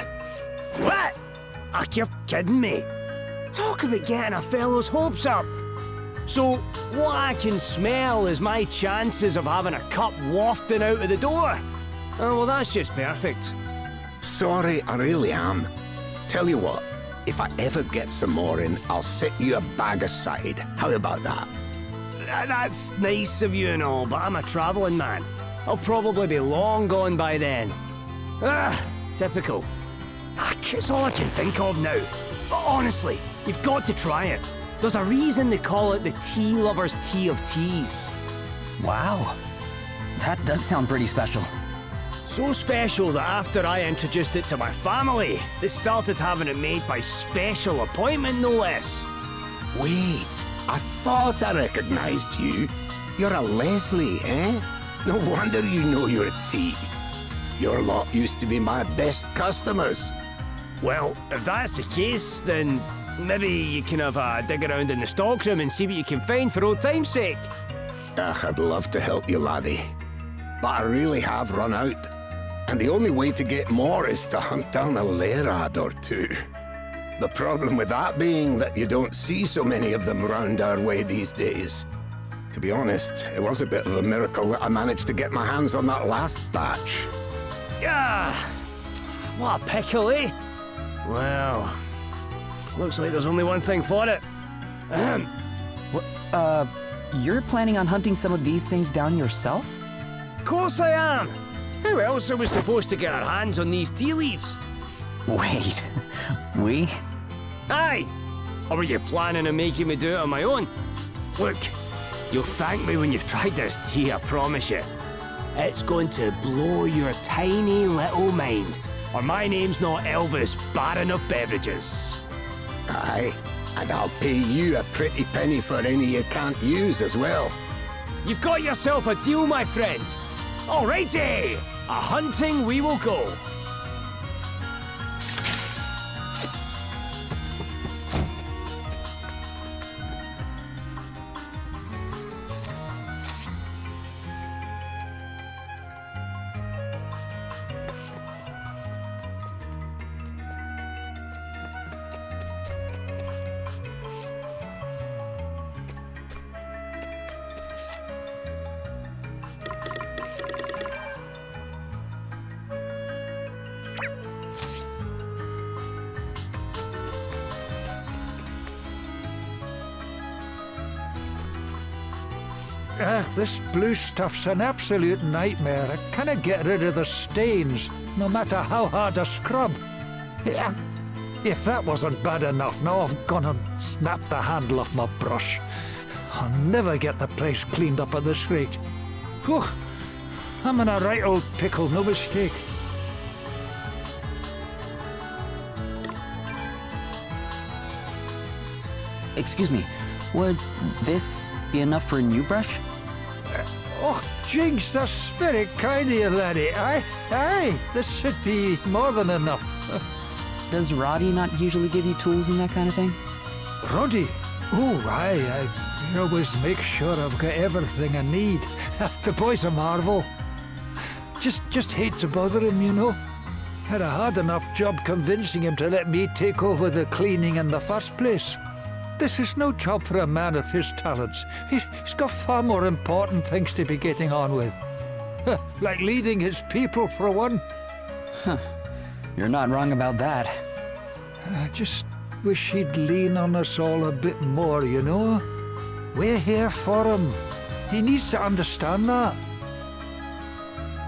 What? Ah, you're kidding me. Talk about getting a fellow's hopes up. So, what I can smell is my chances of having a cup wafting out of the door. Oh, well, that's just perfect. Sorry, I really am. Tell you what, if I ever get some more in, I'll set you a bag aside. How about that? That's nice of you and all, but I'm a travelling man. I'll probably be long gone by then. Typical. It's all I can think of now. But honestly, you've got to try it. There's a reason they call it the tea lover's tea of teas. Wow. That does sound pretty special. So special that after I introduced it to my family, they started having it made by special appointment, no less. Wait, I thought I recognized you. You're a Leslie, eh? No wonder you know your tea. Your lot used to be my best customers. Well, if that's the case, then maybe you can have a dig around in the stockroom and see what you can find for old time's sake. I'd love to help you, laddie. But I really have run out. And the only way to get more is to hunt down a lairad or two. The problem with that being that you don't see so many of them round our way these days. To be honest, it was a bit of a miracle that I managed to get my hands on that last batch. Yeah, what a pickle, eh? Well, looks like there's only one thing for it. You're planning on hunting some of these things down yourself? Of course I am. Who else are we supposed to get our hands on these tea leaves? Wait, we? Aye! Or were you planning on making me do it on my own? Look, you'll thank me when you've tried this tea, I promise you. It's going to blow your tiny little mind. Or my name's not Elvis, Baron of Beverages. Aye, and I'll pay you a pretty penny for any you can't use as well. You've got yourself a deal, my friend. Alrighty, a hunting we will go. This blue stuff's an absolute nightmare. I can't get rid of the stains, no matter how hard I scrub. If that wasn't bad enough, now I've gone and snapped the handle off my brush. I'll never get the place cleaned up at this rate. Whew. I'm in a right old pickle, no mistake. Excuse me, would this be enough for a new brush? Oh, Jinx, that's very kind of you, laddie. Aye, this should be more than enough. Does Roddy not usually give you tools and that kind of thing? Roddy? Oh, aye, I always make sure I've got everything I need. The boy's a marvel. Just hate to bother him, you know. Had a hard enough job convincing him to let me take over the cleaning in the first place. This is no job for a man of his talents. He's got far more important things to be getting on with. Like leading his people, for one. Huh. You're not wrong about that. I just wish he'd lean on us all a bit more, you know? We're here for him. He needs to understand that.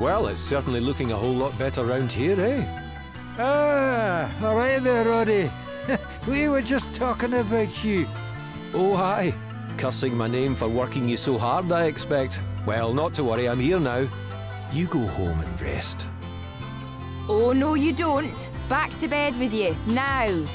Well, it's certainly looking a whole lot better round here, eh? All right there, Roddy. We were just talking about you. Oh, aye. Cursing my name for working you so hard, I expect. Well, not to worry, I'm here now. You go home and rest. Oh, no, you don't. Back to bed with you, now.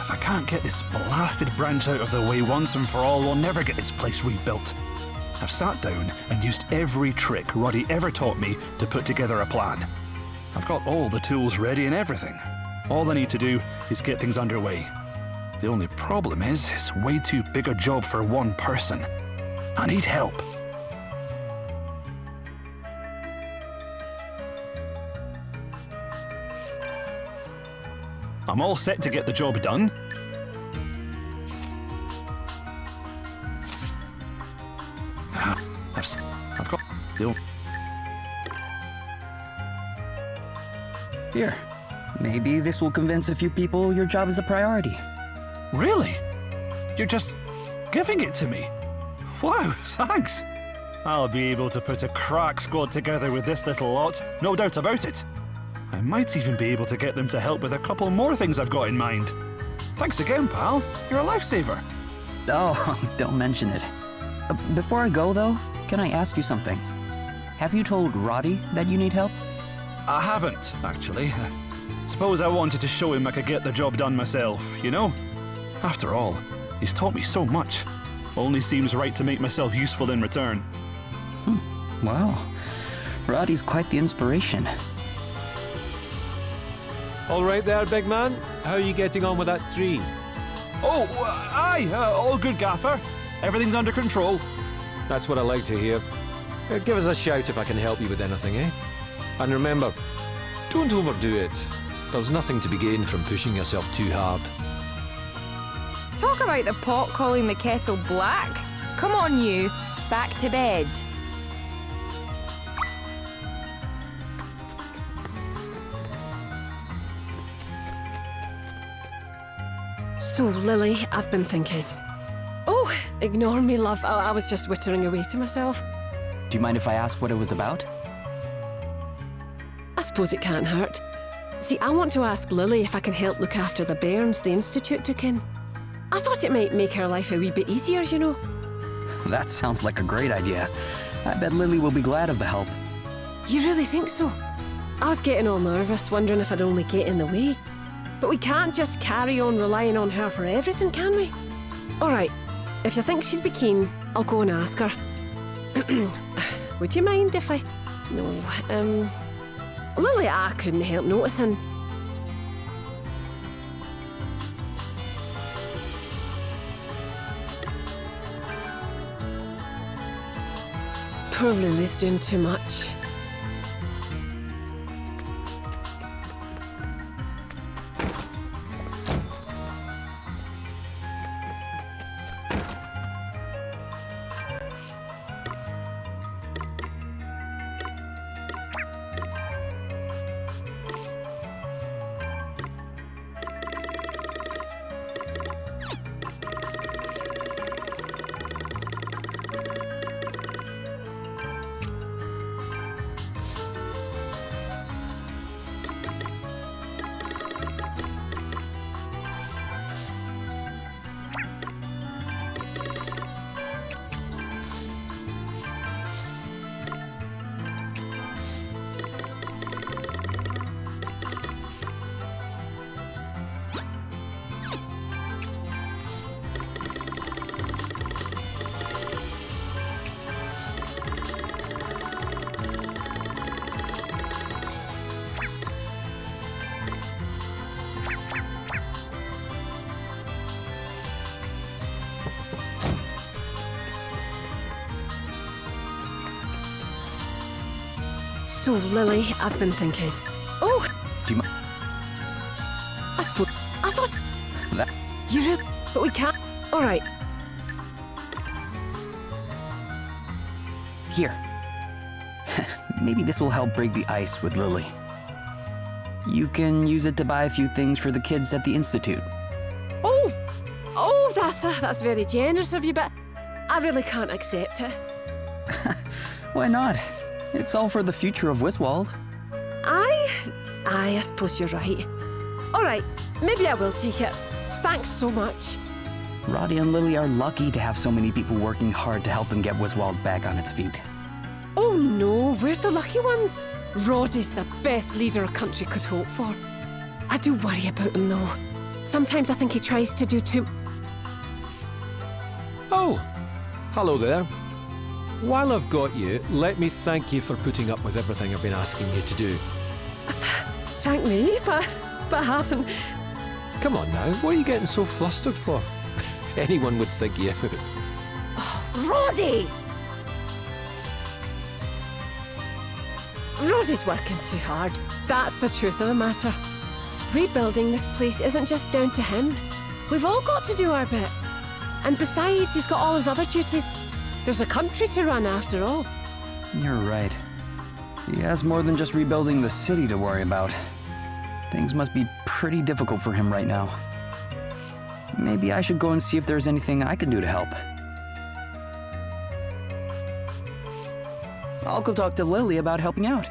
If I can't get this blasted branch out of the way once and for all, we'll never get this place rebuilt. I've sat down and used every trick Roddy ever taught me to put together a plan. I've got all the tools ready and everything. All I need to do is get things underway. The only problem is, it's way too big a job for one person. I need help. I'm all set to get the job done. I've got... Here, maybe this will convince a few people your job is a priority. Really? You're just giving it to me? Wow, thanks. I'll be able to put a crack squad together with this little lot, no doubt about it. I might even be able to get them to help with a couple more things I've got in mind. Thanks again, pal. You're a lifesaver. Oh, don't mention it. Before I go, though, can I ask you something? Have you told Roddy that you need help? I haven't, actually. Suppose I wanted to show him I could get the job done myself, you know? After all, he's taught me so much. Only seems right to make myself useful in return. Wow. Roddy's quite the inspiration. All right there, big man. How are you getting on with that tree? Oh, aye, all good, Gaffer. Everything's under control. That's what I like to hear. Give us a shout if I can help you with anything, eh? And remember, don't overdo it. There's nothing to be gained from pushing yourself too hard. Talk about the pot calling the kettle black. Come on, you. Back to bed. So, Lily, I've been thinking. Oh, ignore me, love. I was just wittering away to myself. Do you mind if I ask what it was about? I suppose it can't hurt. See, I want to ask Lily if I can help look after the bairns the Institute took in. I thought it might make her life a wee bit easier, you know. That sounds like a great idea. I bet Lily will be glad of the help. You really think so? I was getting all nervous, wondering if I'd only get in the way. But we can't just carry on relying on her for everything, can we? All right, if you think she'd be keen, I'll go and ask her. Would you mind if I... No, Lily, I couldn't help noticing. Poor Lily's doing too much. So, Lily, I've been thinking. Oh! Do you mind? I suppose... I thought... That... You really... But we can't... All right. Here. Maybe this will help break the ice with Lily. You can use it to buy a few things for the kids at the Institute. Oh! Oh, that's very generous of you, but I really can't accept it. Why not? It's all for the future of Wiswald. Aye, I suppose you're right. All right, maybe I will take it. Thanks so much. Roddy and Lily are lucky to have so many people working hard to help them get Wiswald back on its feet. Oh no, we're the lucky ones. Roddy's the best leader a country could hope for. I do worry about him though. Sometimes I think he tries to do too... Oh, hello there. While I've got you, let me thank you for putting up with everything I've been asking you to do. Thank me, but I haven't. Come on now, what are you getting so flustered for? Anyone would think you. Roddy! Roddy's working too hard. That's the truth of the matter. Rebuilding this place isn't just down to him. We've all got to do our bit. And besides, he's got all his other duties. There's a country to run after all. You're right. He has more than just rebuilding the city to worry about. Things must be pretty difficult for him right now. Maybe I should go and see if there's anything I can do to help. I'll go talk to Lily about helping out.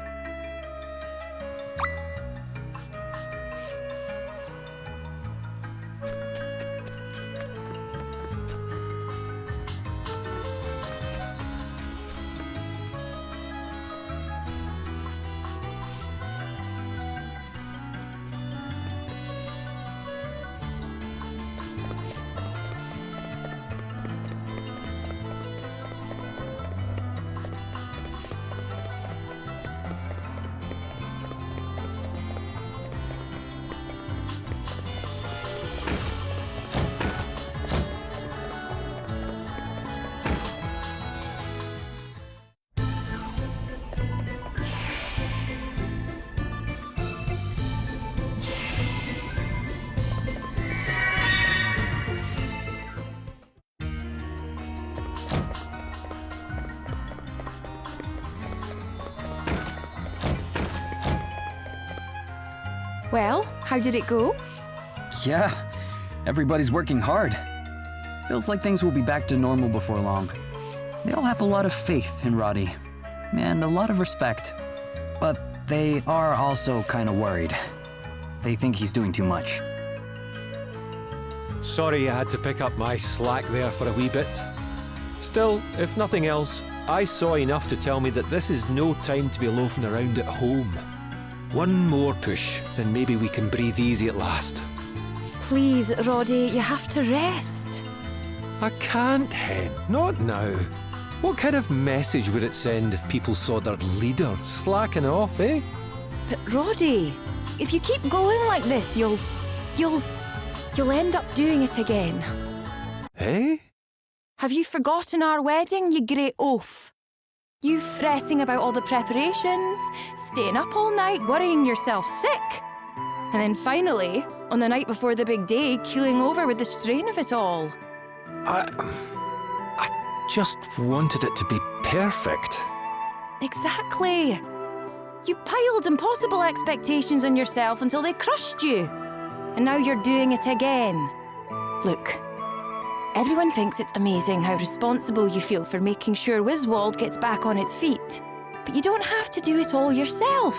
Well, how did it go? Yeah, everybody's working hard. Feels like things will be back to normal before long. They all have a lot of faith in Roddy, and a lot of respect. But they are also kind of worried. They think he's doing too much. Sorry I had to pick up my slack there for a wee bit. Still, if nothing else, I saw enough to tell me that this is no time to be loafing around at home. One more push, and maybe we can breathe easy at last. Please, Roddy, you have to rest. I can't, Hen. Not now. What kind of message would it send if people saw their leader slacking off, eh? But Roddy, if you keep going like this, you'll end up doing it again. Eh? Have you forgotten our wedding, you great oaf? You fretting about all the preparations, staying up all night, worrying yourself sick. And then finally, on the night before the big day, keeling over with the strain of it all. I just wanted it to be perfect. Exactly. You piled impossible expectations on yourself until they crushed you. And now you're doing it again. Look, everyone thinks it's amazing how responsible you feel for making sure Wiswald gets back on its feet. But you don't have to do it all yourself.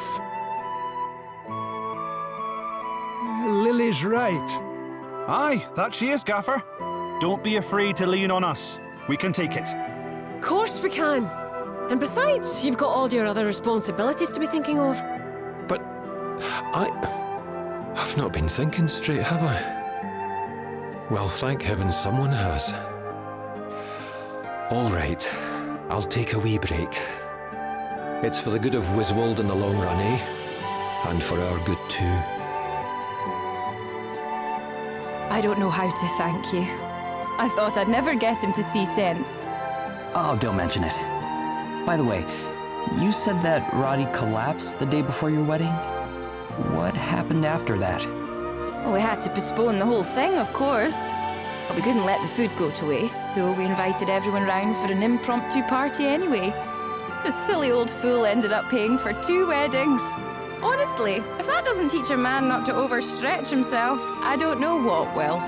Lily's right. Aye, that she is, Gaffer. Don't be afraid to lean on us. We can take it. Of course we can. And besides, you've got all your other responsibilities to be thinking of. But I've not been thinking straight, have I? Well, thank heaven someone has. All right, I'll take a wee break. It's for the good of Wiswald in the long run, eh? And for our good too. I don't know how to thank you. I thought I'd never get him to see sense. Oh, don't mention it. By the way, you said that Roddy collapsed the day before your wedding? What happened after that? Well, we had to postpone the whole thing, of course. But we couldn't let the food go to waste, so we invited everyone round for an impromptu party anyway. The silly old fool ended up paying for 2 weddings. Honestly, if that doesn't teach a man not to overstretch himself, I don't know what will.